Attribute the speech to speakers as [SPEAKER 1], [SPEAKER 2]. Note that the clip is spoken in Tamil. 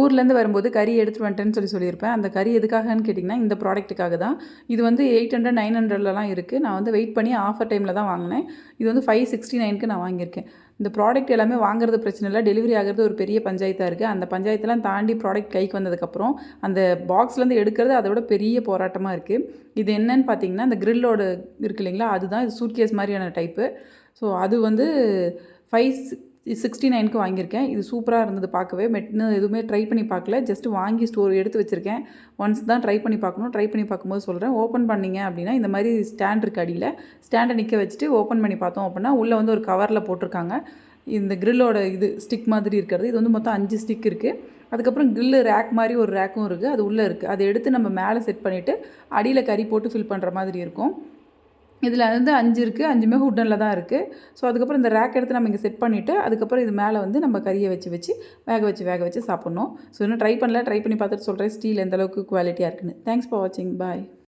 [SPEAKER 1] ஊர்லேருந்து வரும்போது கறி எடுத்துகிட்டு வந்துட்டேன்னு சொல்லியிருப்பேன். அந்த கறி எதுக்காகன்னு கேட்டிங்கன்னா, இந்த ப்ராடக்ட்டுக்காக தான். இது வந்து 800, 900லலாம் இருக்குது. நான் வந்து வெயிட் பண்ணி ஆஃபர் டைமில் தான் வாங்கினேன். இது வந்து 569க்கு நான் வாங்கியிருக்கேன். இந்த ப்ராடக்ட் எல்லாமே வாங்குறது பிரச்சனை இல்லை. டெலிவரி ஆகிறது ஒரு பெரிய பஞ்சாயத்தாக இருக்குது. அந்த பஞ்சாயத்தெல்லாம் தாண்டி ப்ராடக்ட் கைக்கு வந்ததுக்கப்புறம் அந்த பாக்ஸ்லேருந்து எடுக்கிறது அதை விட பெரிய போராட்டமாக இருக்குது. இது என்னன்னு பார்த்தீங்கன்னா, இந்த கிரில்லோட இருக்கு இல்லைங்களா, அதுதான். இது சூட்கேஸ் மாதிரியான டைப்பு. ஸோ அது வந்து 569க்கு வாங்கியிருக்கேன். இது சூப்பராக இருந்தது பார்க்கவே. இன்னும் எதுவுமே ட்ரை பண்ணி பார்க்கல. ஜஸ்ட் வாங்கி ஸ்டோர் எடுத்து வச்சுருக்கேன். ஒன்ஸ் தான் ட்ரை பண்ணி பார்க்கணும். ட்ரை பண்ணி பார்க்கும்போது சொல்கிறேன். ஓப்பன் பண்ணிங்க அப்படின்னா இந்த மாதிரி ஸ்டாண்ட் இருக்குது அடியில். ஸ்டாண்டை நிற்க வச்சுட்டு ஓப்பன் பண்ணி பார்த்தோம் அப்படின்னா உள்ளே வந்து ஒரு கவரில் போட்டிருக்காங்க. இந்த கிரில்லோட இது ஸ்டிக் மாதிரி இருக்கிறது. இது வந்து மொத்தம் 5 ஸ்டிக் இருக்குது. அதுக்கப்புறம் கிரில்லு ரேக் மாதிரி ஒரு ரேக்கும் இருக்குது. அது உள்ளே இருக்குது. அதை எடுத்து நம்ம மேலே செட் பண்ணிவிட்டு அடியில் கறி போட்டு ஃபில் பண்ணுற மாதிரி இருக்கும். இதில் வந்து 5 இருக்குது. 5மே வுட்டனில் தான் இருக்குது. ஸோ அதுக்கப்புறம் இந்த ரேக் எடுத்து நம்ம இங்கே செட் பண்ணிவிட்டு அதுக்கப்புறம் இது மேலே வந்து நம்ம கறியை வச்சு வேக வச்சு சாப்பிட்ணும். ஸோ இன்னும் ட்ரை பண்ணல. ட்ரை பண்ணி பார்த்துட்டு சொல்கிறேன் ஸ்டீல் எந்தளவுக்கு குவாலிட்டியாக இருக்குன்னு. தேங்க்ஸ் ஃபார் வாட்சிங். பாய்.